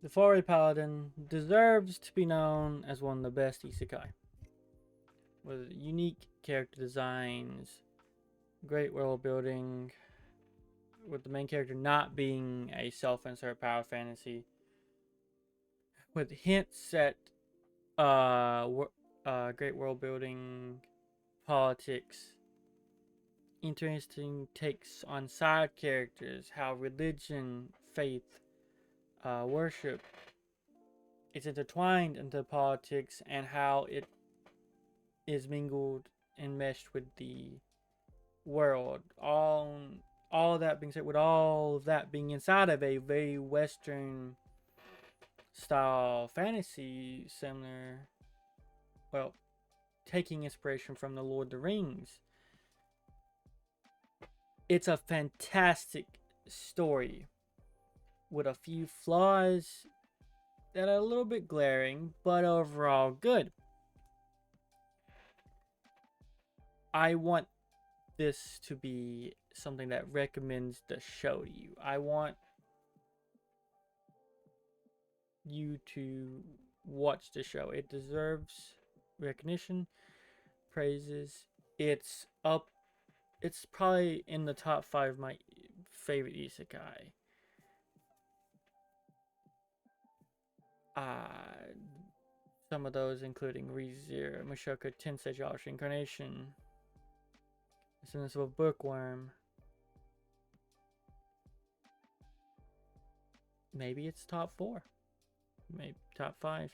The Faraway Paladin deserves to be known as one of the best Isekai, with unique character designs, great world building, with the main character not being a self-insert power fantasy, with hints at great world building, politics, interesting takes on side characters, how religion, faith, worship is intertwined into politics, and how it is mingled and meshed with the world. All of that being said, with all of that being inside of a very Western style fantasy, similar, well, taking inspiration from the Lord of the Rings, it's a fantastic story with a few flaws that are a little bit glaring, but overall good. I want this to be something that recommends the show to you. I want you to watch the show. It deserves recognition, praises. It's up. It's probably in the top 5 of my favorite isekai. Uh, some of those including ReZero, Mushoku Tensei Josh Incarnation, Sentence of a Bookworm. Maybe it's top 4, maybe top 5.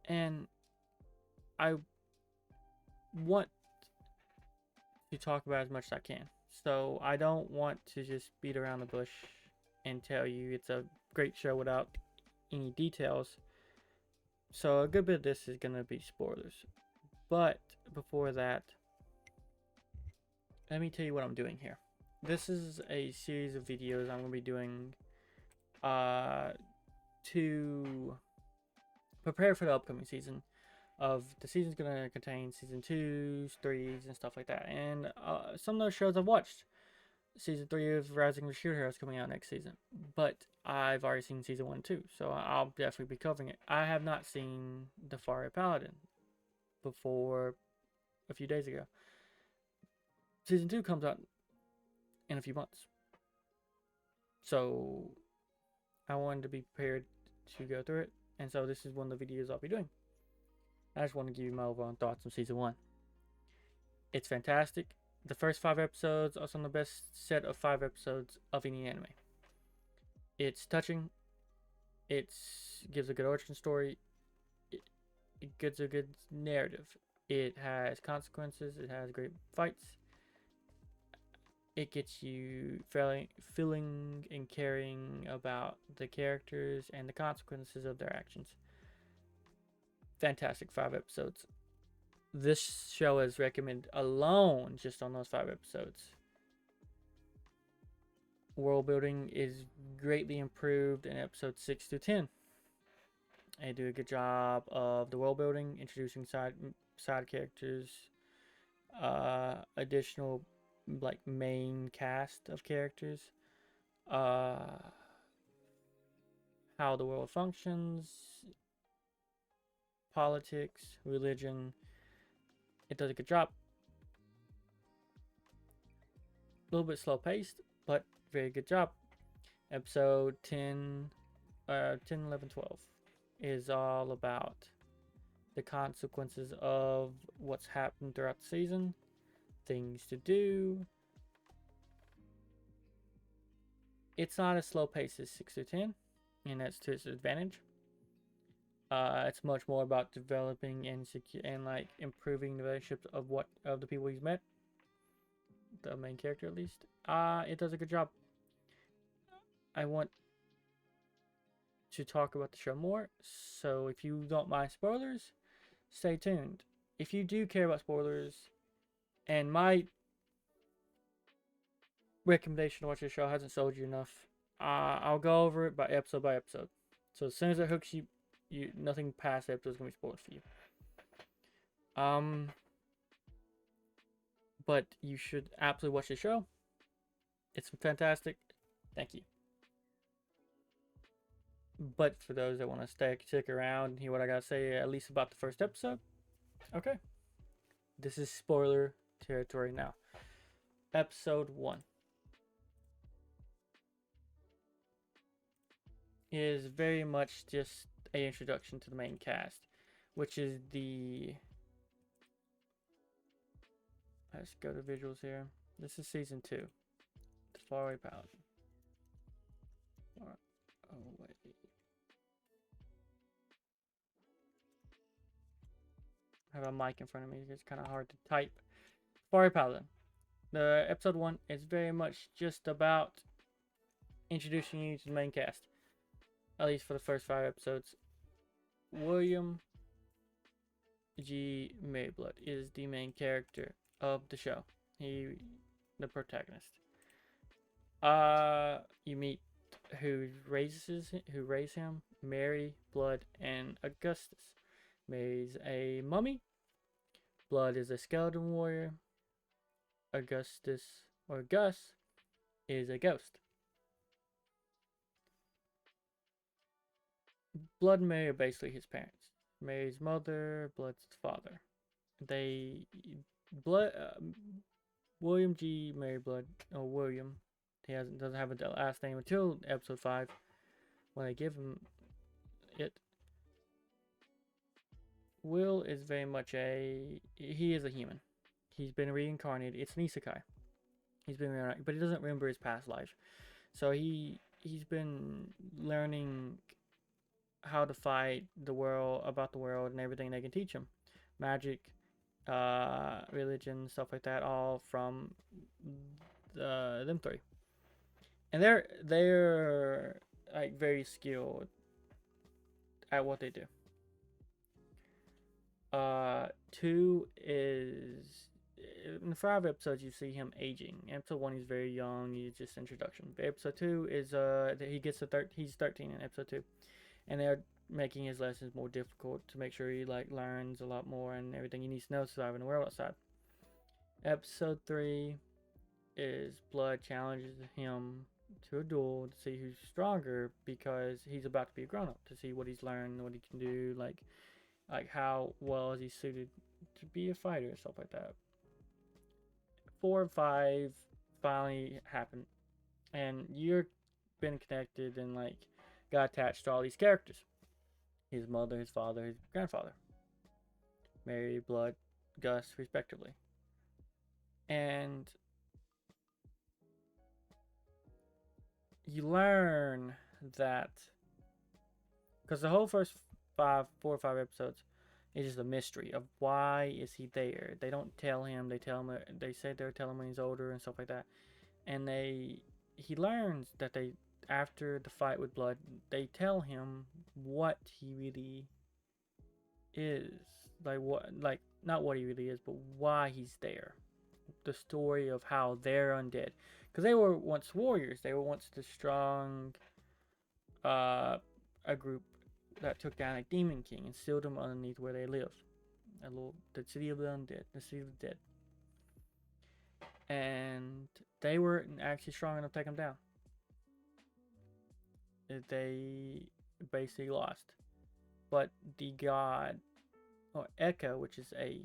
And I want to talk about as much as I can. So I don't want to just beat around the bush and tell you it's a great show without any details. So a good bit of this is going to be spoilers. But before that, let me tell you what I'm doing here. This is a series of videos I'm going to be doing to prepare for the upcoming season. The season's going to contain season 2s, 3s, and stuff like that. And some of those shows I've watched. Season 3 of Rising of the Shield Hero is coming out next season. But I've already seen season 1 and 2, so I'll definitely be covering it. I have not seen the Faraway Paladin before a few days ago. Season 2 comes out in a few months. So I wanted to be prepared to go through it. And so this is one of the videos I'll be doing. I just want to give you my overall thoughts on season 1. It's fantastic. The first 5 episodes are some of the best set of 5 episodes of any anime. It's touching. It gives a good origin story. It gives a good narrative. It has consequences. It has great fights. It gets you feeling and caring about the characters and the consequences of their actions. Fantastic 5 episodes. This show is recommended alone just on those 5 episodes. World building is greatly improved in episodes 6 through 10. They do a good job of the world building, introducing side characters, additional like main cast of characters, how the world functions, politics, religion. It does a good job. A little bit slow paced, but very good job. Episode 10, 11, 12 is all about the consequences of what's happened throughout the season, things to do. It's not as slow paced as 6 through 10, and that's to its advantage. It's much more about developing and like improving the relationships of the people he's met, the main character at least. It does a good job. I want to talk about the show more, so if you don't mind spoilers, stay tuned. If you do care about spoilers, and my recommendation to watch the show hasn't sold you enough, I'll go over it by episode. So as soon as it hooks you, nothing past the episode is gonna be spoiled for you. But you should absolutely watch the show. It's fantastic. Thank you. But for those that want to stick around and hear what I gotta say, at least about the first episode, okay. This is spoiler territory now. Episode 1 is very much just an introduction to the main cast, which is the. Let's go to visuals here. This is season 2, the Faraway Paladin. Oh wait. I have a mic in front of me. It's kind of hard to type. Faraway Paladin. The episode 1 is very much just about introducing you to the main cast. At least for the first 5 episodes. William G. Mayblood is the main character of the show. The protagonist. You meet who raised him, Mary, Blood, and Augustus. Mary's a mummy. Blood is a skeleton warrior. Augustus, or Gus, is a ghost. Blood and Mary are basically his parents. Mary's mother, Blood's father. William G. Mary Blood, or William, doesn't have a last name until episode 5, when they give him it. Will is very much he is a human. He's been reincarnated. It's an Isekai. He's been reincarnated, but he doesn't remember his past life. So he's been learning how to fight the world, about the world, and everything they can teach him. Magic, religion, stuff like that, all from them three. And they're like very skilled at what they do. 2 is in the 5 episodes you see him aging. Episode 1 he's very young, he's just introduction. But episode 2 is he's 13 in episode 2, and they're making his lessons more difficult to make sure he learns a lot more and everything he needs to know to survive in the world outside. Episode 3 is Blood challenges him to a duel to see who's stronger, because he's about to be a grown-up, to see what he's learned, what he can do, like how well is he suited to be a fighter and stuff like that. 4 and 5 finally happen, and you're been connected and got attached to all these characters. His mother, his father, his grandfather. Mary, Blood, Gus, respectively. And you learn that, because the whole first 4 or 5 episodes is just a mystery of why is he there. They don't tell him. They say they'll tell him when he's older and stuff like that. And he learns that after the fight with Blood, they tell him what he really is. Not what he really is, but why he's there. The story of how they're undead. Because they were once warriors. They were once the strong a group that took down a demon king and sealed them underneath where they lived. The city of the undead. The city of the dead. And they weren't actually strong enough to take them down. They basically lost. But the god, or Eka, which is a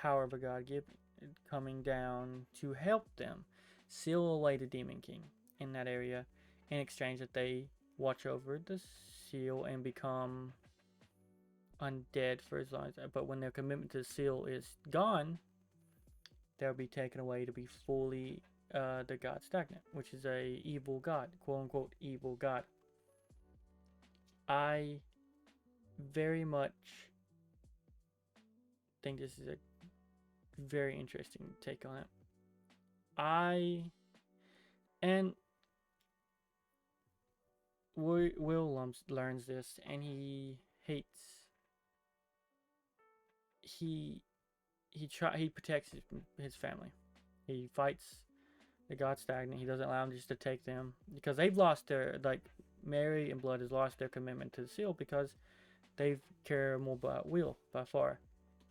power of a god coming down to help them seal away the demon king in that area, in exchange that they watch over the seal and become undead for as long as that. But when their commitment to the seal is gone, they'll be taken away to be fully the god stagnant, which is a evil god, quote unquote evil god. I very much think this is a very interesting take on it. And Will learns this, and he protects his family. He fights the god stagnant. He doesn't allow them just to take them, because they've lost their, Mary and Blood has lost their commitment to the seal, because they care more about Will by far.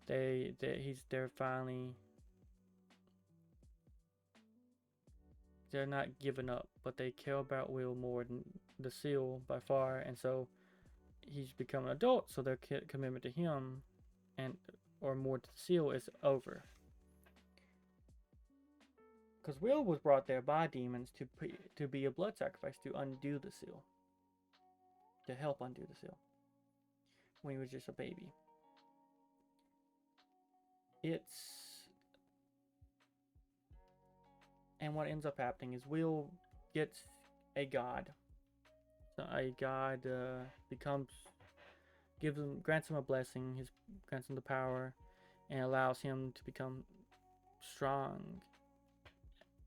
They're finally, they're not giving up, but they care about Will more than the seal by far, and so he's become an adult. So their commitment to him, and or more to the seal, is over. Because Will was brought there by demons to be a blood sacrifice to undo the seal, to help undo the seal when he was just a baby. And what ends up happening is Will gets a god. So a god grants him a blessing, grants him the power, and allows him to become strong.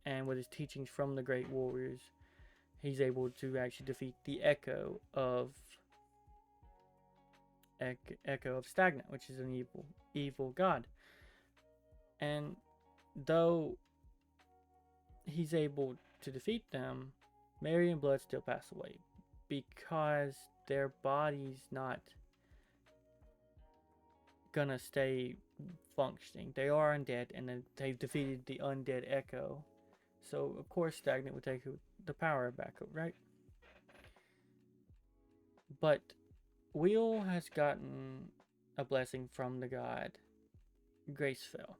And with his teachings from the great warriors, he's able to actually defeat the Echo of Stagnant, which is an evil god. And though he's able to defeat them, Mary and Blood still pass away because their body's not gonna stay functioning. They are undead, and they've defeated the undead Echo. So of course Stagnant would take the power back, right? But Will has gotten a blessing from the god Gracefell.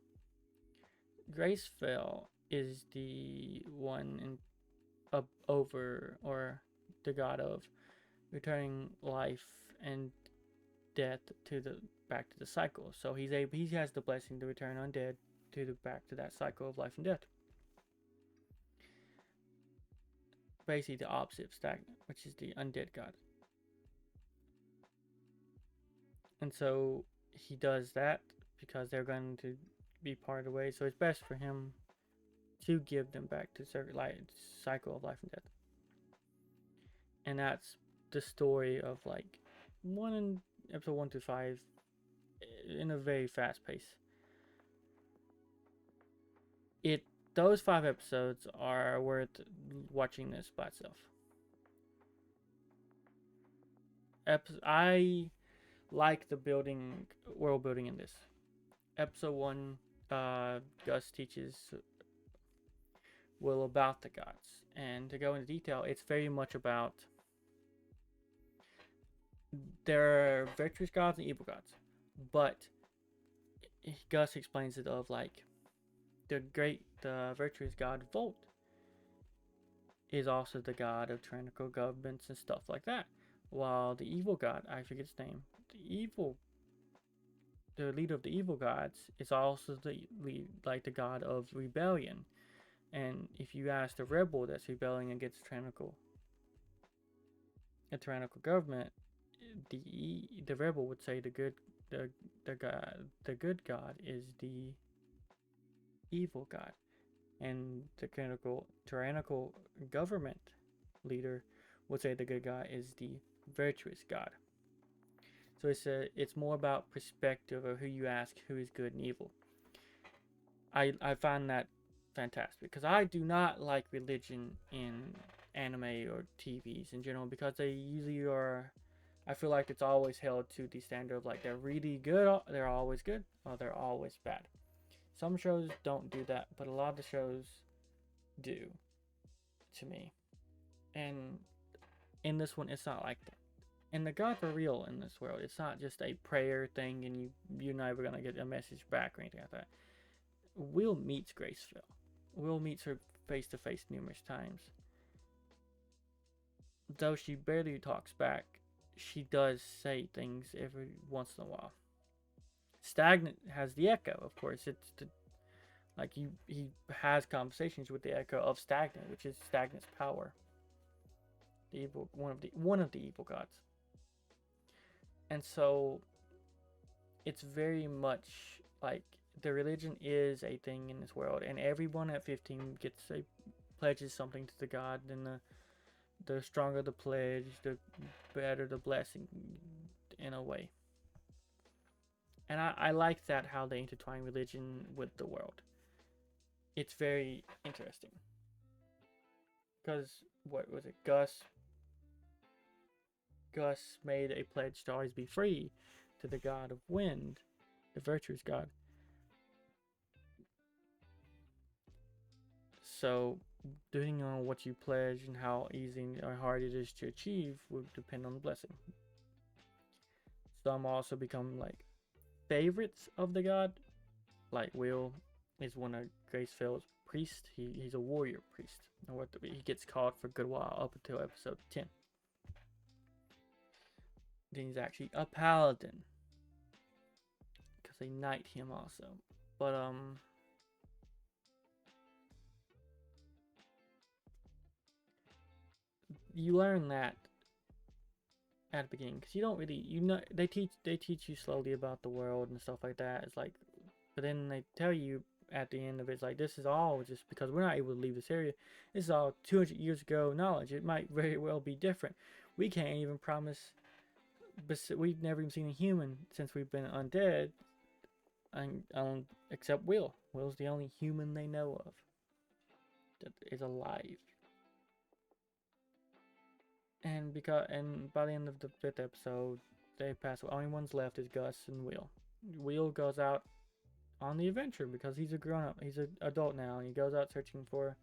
Gracefell is the one or the god of returning life and death back to the cycle. So he has the blessing to return undead back to that cycle of life and death. Basically the opposite of Stagnant, which is the undead god. And so he does that because they're going to be parted away. So it's best for him to give them back to the cycle of life and death. And that's the story of episode 1 to 5 in a very fast pace. Those 5 episodes are worth watching this by itself. I like the world building in this. Episode 1, Gus teaches Will about the gods, and to go into detail, it's very much about there are virtuous gods and evil gods, but Gus explains it of the virtuous god Volt is also the god of tyrannical governments and stuff like that, while the evil god, I forget his name, the leader of the evil gods is also the god of rebellion. And if you ask the rebel that's rebelling against a tyrannical government, the rebel would say the good god is the evil god, and the tyrannical government leader would say the good god is the virtuous god. So it's more about perspective of who you ask who is good and evil. I find that fantastic because I do not like religion in anime or TVs in general, because they usually are. I feel like it's always held to the standard of they're really good, they're always good, or they're always bad. Some shows don't do that, but a lot of the shows do, to me. And in this one, it's not like that. And the gods are real in this world. It's not just a prayer thing and you're never going to get a message back or anything like that. Will meets Gracefell. Will meets her face to face numerous times. Though she barely talks back, she does say things every once in a while. Stagnant has the Echo, of course. He has conversations with the Echo of Stagnant, which is Stagnant's power. One of the evil gods. And so it's very much the religion is a thing in this world, and everyone at 15 pledges something to the god, and the stronger the pledge, the better the blessing, in a way. And I like that, how they intertwine religion with the world. It's very interesting. Because, what was it, Gus made a pledge to always be free to the god of wind, the virtuous god. So depending on what you pledge and how easy or hard it is to achieve will depend on the blessing. Some also become like favorites of the god. Like Will is one of Gracefell's priests. He's a warrior priest. And what he gets called for a good while up until episode 10. Then he's actually a paladin because they knight him also. But you learn that at the beginning because you don't really they teach you slowly about the world and stuff like that. It's like, but then they tell you at the end of it, it's like, this is all just because we're not able to leave this area. This is all 200 years ago knowledge. It might very well be different. We can't even promise, but we've never even seen a human since we've been undead, and except Will. Will's the only human they know of that is alive. And by the end of the 5th episode, they pass away. Only ones left is Gus and Will. Will goes out on the adventure because he's a grown up. He's an adult now, and he goes out searching for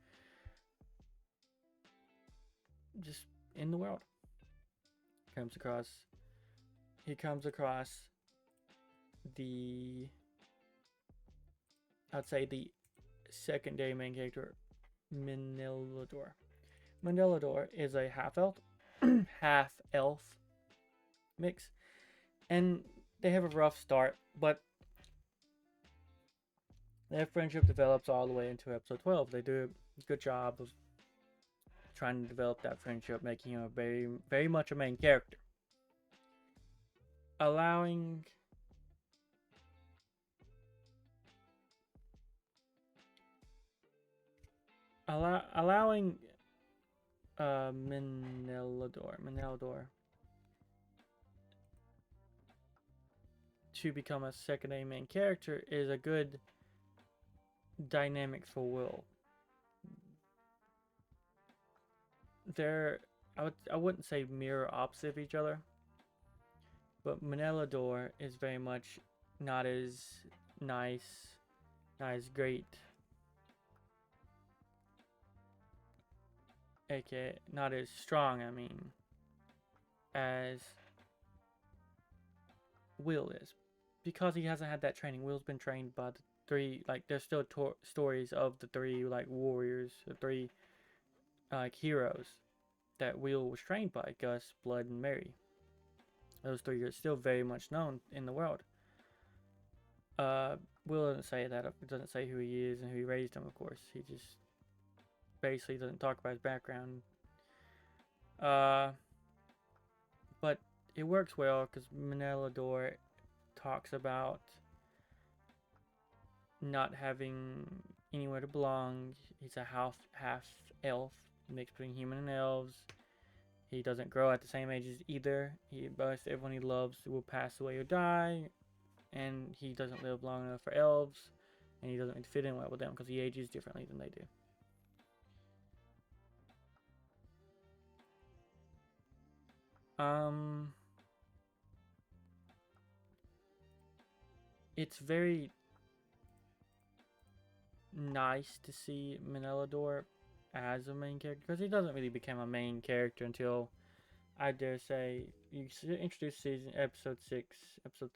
just in the world. He comes across I'd say the secondary main character, Menelodor. Menelodor is a half elf mix, and they have a rough start, but their friendship develops all the way into episode 12. They do a good job of trying to develop that friendship, making him a very, very much a main character. Allowing Menelodor to become a secondary main character is a good dynamic for Will. I wouldn't say mirror opposite of each other, but Menelodor is very much not as nice, not as great, aka not as strong, as Will is, because he hasn't had that training. Will's been trained by the 3, like, there's still stories of the 3 like warriors, the 3 like heroes that Will was trained by: Gus, Blood, and Mary. Those 3 are still very much known in the world. Will doesn't say that. It doesn't say who he is and who he raised him, of course. He just basically doesn't talk about his background. But it works well because Menelodor talks about not having anywhere to belong. He's a half elf, mixed between human and elves. He doesn't grow at the same age as either. Everyone he loves will pass away or die, and he doesn't live long enough for elves, and he doesn't fit in well with them because he ages differently than they do. It's very nice to see Menelodor as a main character, because he doesn't really become a main character until, I dare say, you introduce episode 6. Episode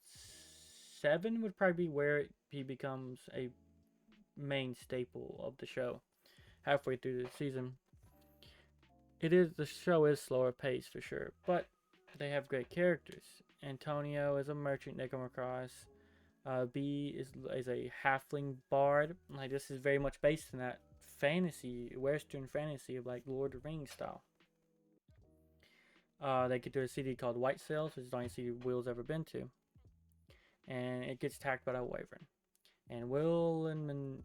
7 would probably be where he becomes a main staple of the show. Halfway through the season, the show is slower paced for sure, but they have great characters. Antonio is a merchant they come across. B is a halfling bard. Like, this is very much based in that fantasy, Western fantasy of like Lord of the Rings style. They get to a city called White Sails, which is the only city Will's ever been to, and it gets attacked by a wyvern. And Will and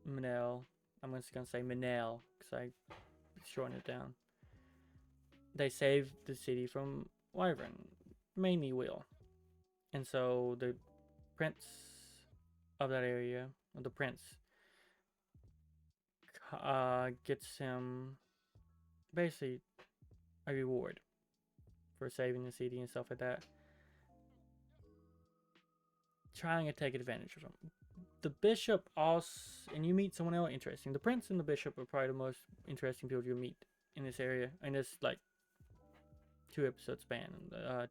Manel, I'm just gonna say Manel because I shortened it down. They save the city from wyvern, mainly Will, and so the prince of that area, the prince, gets him basically a reward for saving the city and stuff like that, trying to take advantage of him. the bishop also, and you meet someone else interesting. The prince and the bishop are probably the most interesting people you'll meet in this area, in this like 2 episode span, 9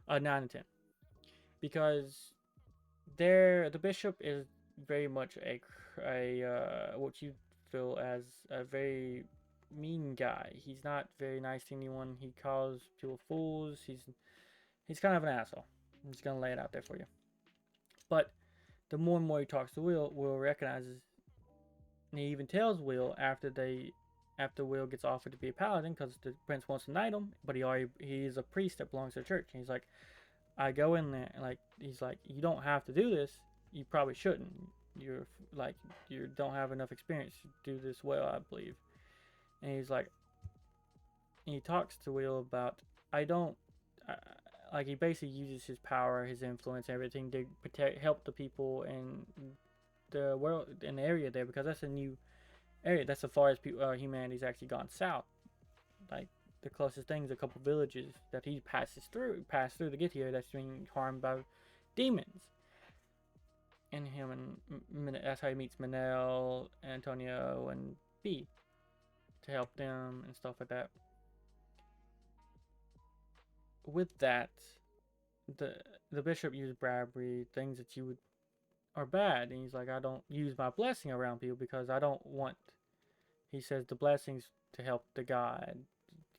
and 10, because the bishop is very much a what you feel as a very mean guy. He's not very nice to anyone. He calls people fools. He's kind of an asshole. I'm just gonna lay it out there for you. But the more and more he talks to Will, Will recognizes, and he even tells Will after Will gets offered to be a paladin because the prince wants to knight him, but he's a priest that belongs to the church. And he's like, I go in there, and like he's like, you don't have to do this. You probably shouldn't. You're like you don't have enough experience to do this well, I believe. And he's like, and he talks to Will about I don't. Like he basically uses his power, his influence, everything to help the people in the world, in the area there, because that's a new area. That's as far as humanity's actually gone south. Like the closest thing is a couple villages that he passed through to get here. That's being harmed by demons. And him and that's how he meets Manel, Antonio, and B to help them and stuff like that. With that, the bishop used bribery, things that are bad, and he's like, I don't use my blessing around people because I don't want. He says the blessings to help the god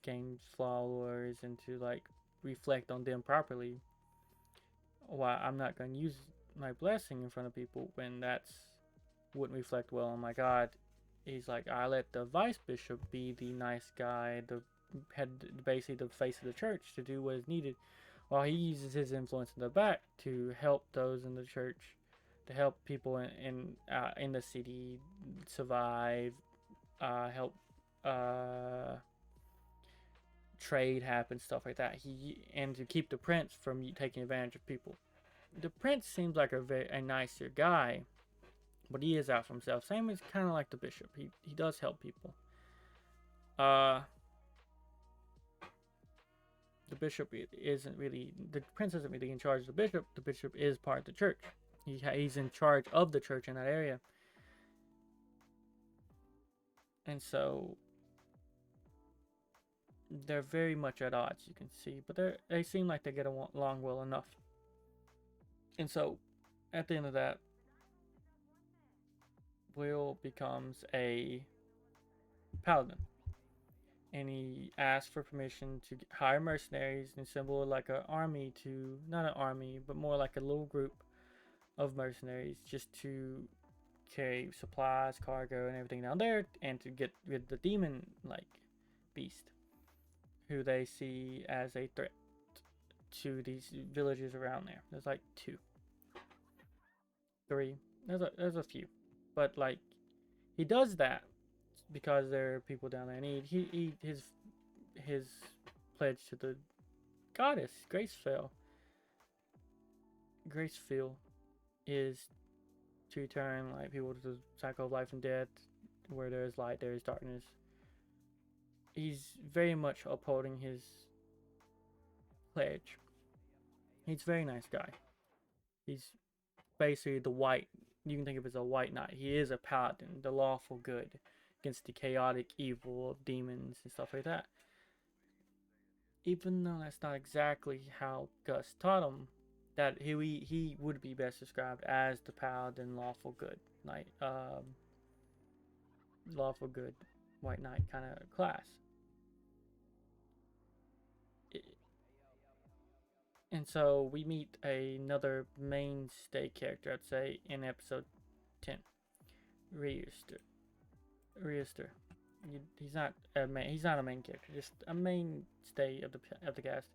gain followers and to like reflect on them properly. Why I'm not going to use my blessing in front of people when that's wouldn't reflect well on my god. He's like, I let the vice bishop be the nice guy, the head, basically the face of the church, to do what is needed, while he uses his influence in the back to help those in the church, to help people in the city survive, help trade happen, stuff like that. And to keep the prince from taking advantage of people. The prince seems like a nicer guy, but he is out for himself. Same as kind of like the bishop. He does help people. The bishop isn't really, the prince isn't really in charge of the bishop. The bishop is part of the church. He's in charge of the church in that area. And so they're very much at odds, you can see, but they seem like they get along well enough. And so at the end of that, Will becomes a paladin. And he asks for permission to hire mercenaries and assemble like an army not an army, but more like a little group of mercenaries just to carry supplies, cargo, and everything down there, and to get rid of the demon like beast, who they see as a threat to these villages around there. There's like 2, 3. There's a few, but like he does that because there are people down there, and his pledge to the goddess Gracefield is to turn like people to the cycle of life and death, where there is light, there is darkness. He's very much upholding his pledge. He's a very nice guy. He's basically you can think of it as a white knight. He is a paladin, the lawful good, against the chaotic evil of demons and stuff like that. Even though that's not exactly how Gus taught him, that he would be best described as the paladin, lawful good knight, lawful good white knight kind of class. And so we meet another mainstay character, I'd say, in episode 10, Reister. He's not a main character, just a mainstay of the cast.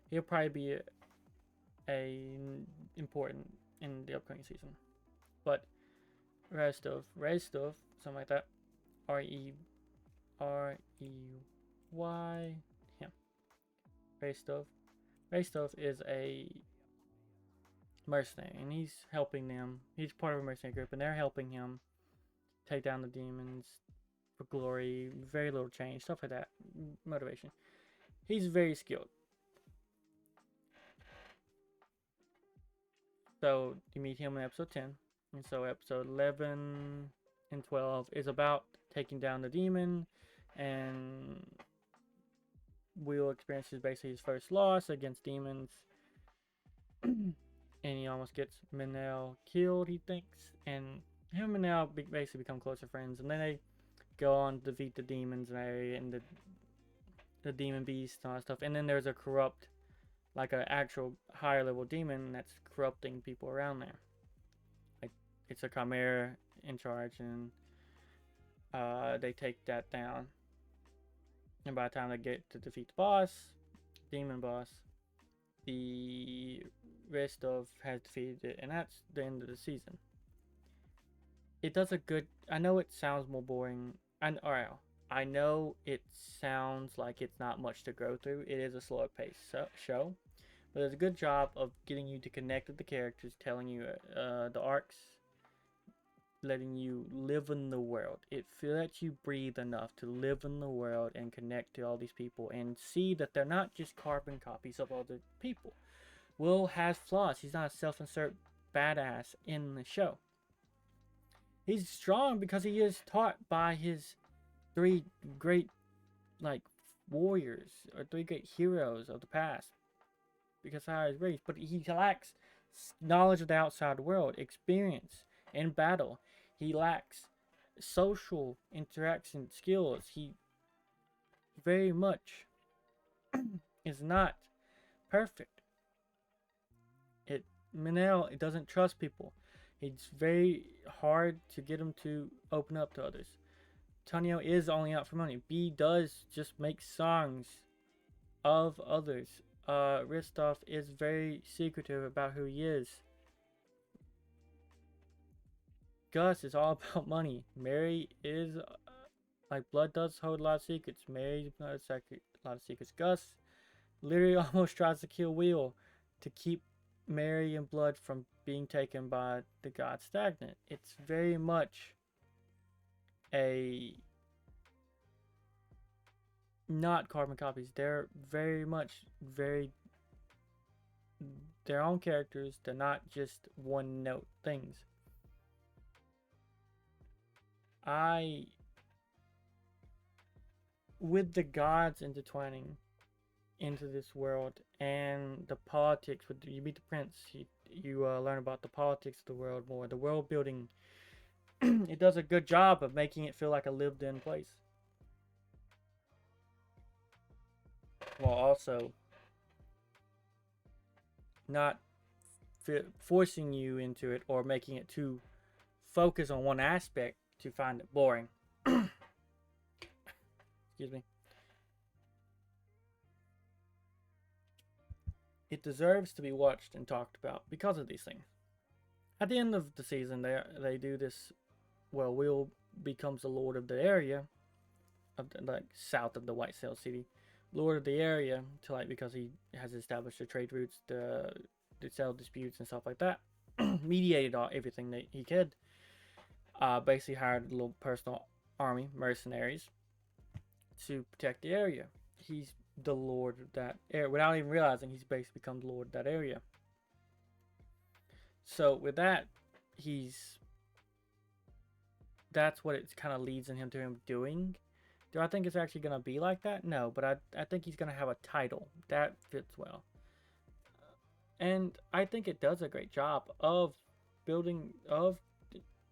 He'll probably be important in the upcoming season. But Restov, something like that. Rey, him. Restov is a mercenary, and he's helping them. He's part of a mercenary group, and they're helping him take down the demons for glory. Very little change, stuff like that. Motivation. He's very skilled. So you meet him in episode 10. And so episode 11 and 12 is about taking down the demon, and Will experiences basically his first loss against demons. And he almost gets Minel killed, he thinks, and him and Minel basically become closer friends, and then they go on to defeat the demons and the demon beast and all that stuff. And then there's a corrupt, like an actual higher level demon that's corrupting people around there. Like it's a chimera in charge, and they take that down. And by the time they get to defeat the boss, demon boss, the rest of has defeated it, and that's the end of the season. It does a good. I know it sounds more boring, and I know it sounds like it's not much to go through. It is a slower paced show, but it does a good job of getting you to connect with the characters, telling you the arcs, letting you live in the world. It lets you breathe enough to live in the world and connect to all these people and see that they're not just carbon copies of other people. Will has flaws. He's not a self-insert badass in the show. He's strong because he is taught by his three great, like, warriors or three great heroes of the past. Because how he's raised, but he lacks knowledge of the outside world, experience in battle. He lacks social interaction skills. He very much is not perfect. Minel, it doesn't trust people. It's very hard to get him to open up to others. Tonio is only out for money. B does just make songs of others. Ristov is very secretive about who he is. Gus is all about money. Mary is like Blood does hold a lot of secrets. Mary's not a lot of secrets. Gus literally almost tries to kill Will to keep Mary and Blood from being taken by the god Stagnant. It's very much a not carbon copies. They're very much their own characters. They're not just one note things. With the gods intertwining into this world and the politics, you meet the prince, you learn about the politics of the world more, the world building. It does a good job of making it feel like a lived in place, while also not forcing you into it or making it too focus on one aspect to find it boring. Excuse me. It deserves to be watched and talked about because of these things. At the end of the season, they do this. Well, Will becomes the lord of the area, of the, like south of the White Sail City, lord of the area, to like because he has established the trade routes, the sell disputes and stuff like that. Mediated everything that he could. Basically hired a little personal army, mercenaries, to protect the area. He's the lord of that area. Without even realizing, he's basically become the lord of that area. So with that, that's what it kind of leads in him to him doing. Do I think it's actually going to be like that? No, but I think he's going to have a title. That fits well. And I think it does a great job of building of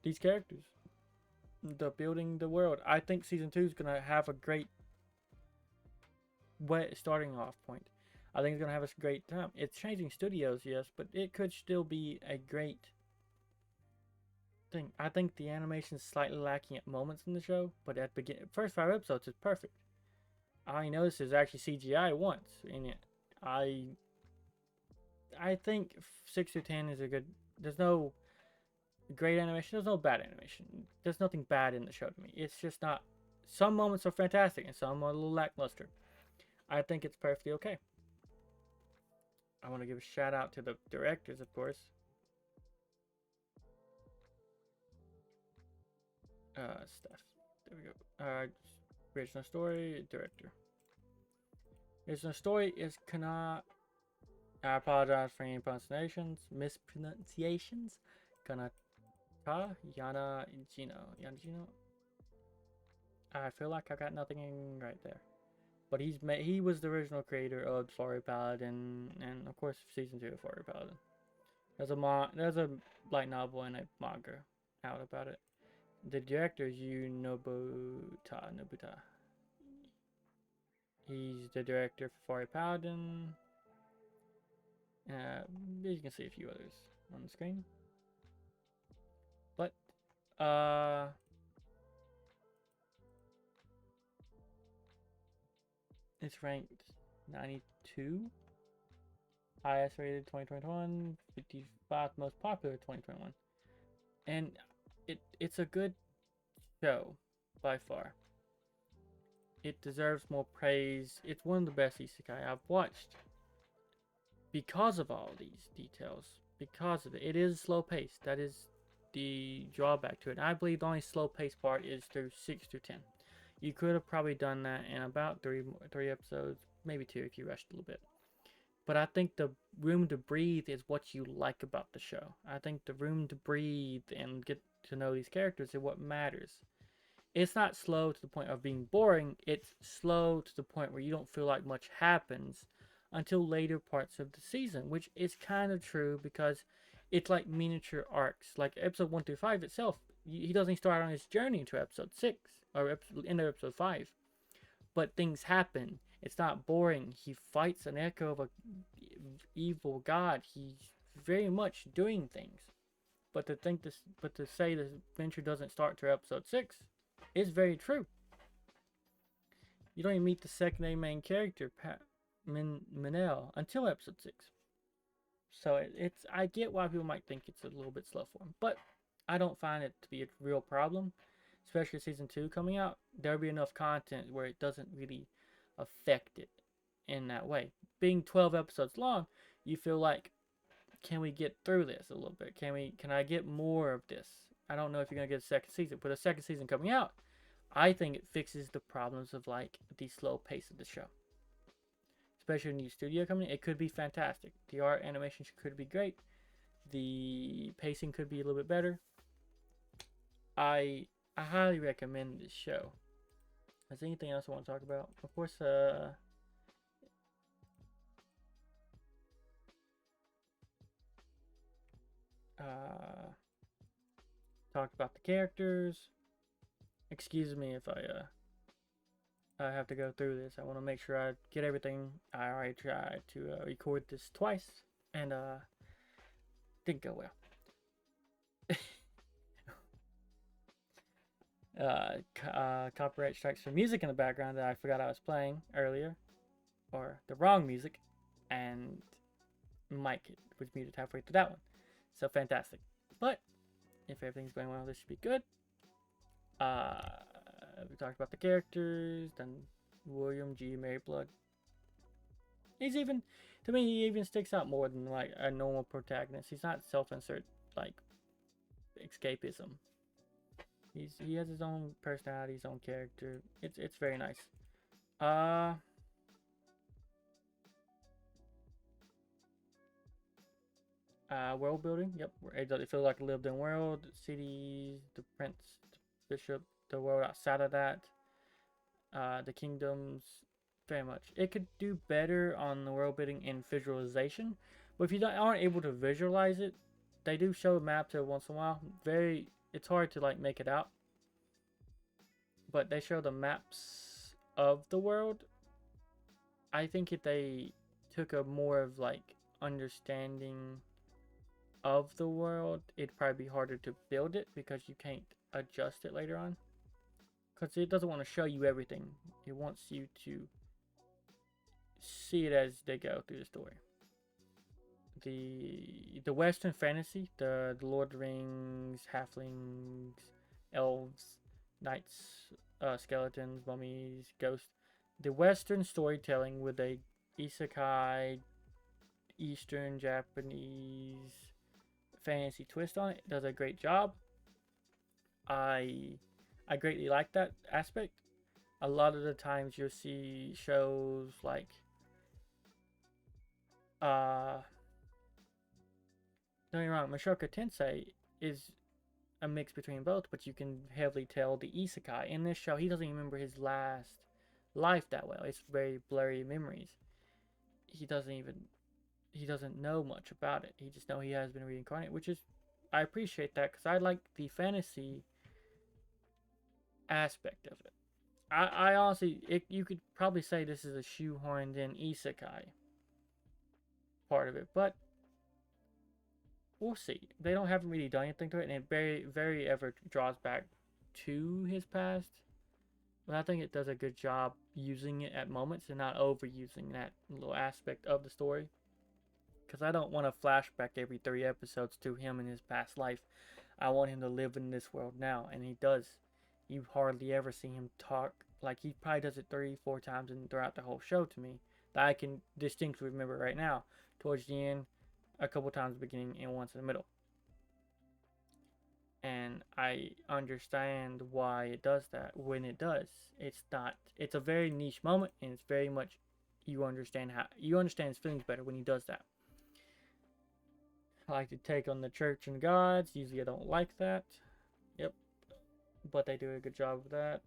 these characters. Building the world. I think season 2 is going to have a great starting off point. I think it's going to have a great time. It's changing studios, yes, but it could still be a great thing. I think the animation is slightly lacking at moments in the show, but at the first 5 episodes is perfect. I noticed there's actually CGI once in it. I think 6 to 10 is a good. There's no great animation. There's no bad animation. There's nothing bad in the show to me. It's just not. Some moments are fantastic and some are a little lackluster. I think it's perfectly okay. I want to give a shout out to the directors, of course. Stuff. There we go. Original story, director. Original story is Kana. I apologize for any mispronunciations. Kana Yana Gino. I feel like I got nothing right there. But he was the original creator of Faraway Paladin, and of course season 2 of Faraway Paladin. There's a light novel and a manga out about it. The director is Nobuta. He's the director for Faraway Paladin. You can see a few others on the screen. But it's ranked 92, highest rated 2021, 55 most popular 2021, and it's a good show by far. It deserves more praise. It's one of the best isekai I've watched because of all these details. Because of it, it is slow paced. That is the drawback to it. And I believe the only slow paced part is through 6 through 10. You could have probably done that in about three episodes, maybe 2 if you rushed a little bit. But I think the room to breathe is what you like about the show. I think the room to breathe and get to know these characters is what matters. It's not slow to the point of being boring. It's slow to the point where you don't feel like much happens until later parts of the season, which is kind of true because it's like miniature arcs. Like episode 1 through 5 itself, he doesn't start on his journey until episode 6 or end of episode 5. But things happen. It's not boring. He fights an echo of a evil god. He's very much doing things. But to say the adventure doesn't start till episode 6 is very true. You don't even meet the secondary main character, Minel, until episode 6. So I get why people might think it's a little bit slow for him, but I don't find it to be a real problem, especially season 2 coming out. There'll be enough content where it doesn't really affect it in that way. Being 12 episodes long, you feel like, can we get through this a little bit? Can I get more of this? I don't know if you're gonna get a second season, but a second season coming out, I think it fixes the problems of like the slow pace of the show. Especially a new studio coming in, it could be fantastic. The art animation could be great. The pacing could be a little bit better. I highly recommend this show. Is there anything else I want to talk about? Of course, talked about the characters. Excuse me if I have to go through this. I want to make sure I get everything. I already tried to record this twice, and didn't go well. Copyright strikes for music in the background that I forgot I was playing earlier, or the wrong music, and mic was muted halfway through that one. So fantastic. But if everything's going well, this should be good. We talked about the characters, then William G. Maryblood. He's even, to me, he even sticks out more than like a normal protagonist. He's not self-insert like escapism. He has his own personality, his own character. It's very nice. World building. Yep, it feels like a lived-in world. Cities, the prince, the bishop, the world outside of that, the kingdoms. Very much. It could do better on the world building and visualization, but if you aren't able to visualize it, they do show maps every once in a while. It's hard to like make it out, but they show the maps of the world. I think if they took a more of like understanding of the world, it'd probably be harder to build it because you can't adjust it later on, because it doesn't want to show you everything. It wants you to see it as they go through the story. The Western fantasy, the Lord of the Rings, halflings, elves, knights, skeletons, mummies, ghosts. The Western storytelling with a isekai, Eastern Japanese fantasy twist on it does a great job. I greatly like that aspect. A lot of the times you'll see shows like don't get me wrong, Mushoku Tensei is a mix between both, but you can heavily tell the Isekai. In this show, he doesn't even remember his last life that well. It's very blurry memories. He doesn't know much about it. He just know he has been reincarnated, which is, I appreciate that because I like the fantasy aspect of it. I honestly, you could probably say this is a shoehorned in Isekai part of it, but we'll see. They haven't really done anything to it, and it very ever draws back to his past. But I think it does a good job using it at moments and not overusing that little aspect of the story. Because I don't want a flashback every 3 episodes to him in his past life. I want him to live in this world now, and he does. You hardly ever see him talk. Like, he probably does it 3-4 times throughout the whole show to me that I can distinctly remember right now. Towards the end, a couple times at the beginning, and once in the middle. And I understand why it does that when it does. It's a very niche moment, and it's very much you understand his feelings better when he does that. I like to take on the church and gods. Usually I don't like that. Yep. But they do a good job of that.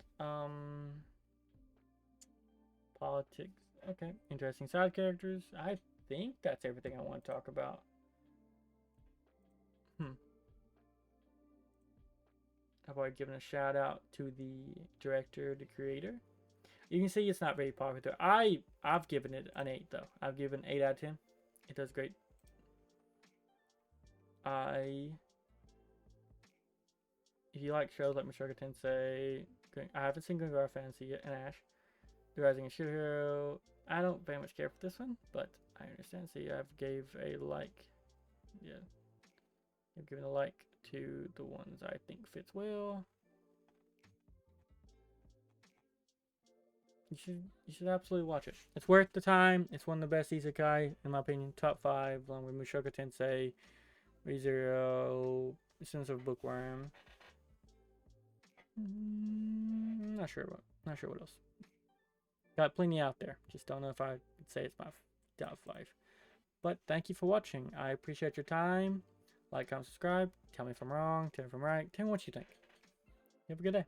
Politics. Okay. Interesting side characters. I think that's everything I want to talk about. I've already given a shout out to the director, the creator. You can see it's not very popular. I've given it an 8 though. I've given 8 out of 10. It does great. If you like shows like Mushoku Tensei, I haven't seen Gun Fantasy yet, and Ash, The Rising of Shield Hero. I don't very much care for this one, but I understand. See, I've gave a like. Yeah, I've given a like to the ones I think fits well. You should absolutely watch it. It's worth the time. It's one of the best isekai in my opinion. Top 5, along with Mushoku Tensei, ReZero, Sense of Bookworm. Not sure what else. Got plenty out there. Just don't know if I could say it's my top 5. But thank you for watching. I appreciate your time. Like, comment, subscribe. Tell me if I'm wrong. Tell me if I'm right. Tell me what you think. Have a good day.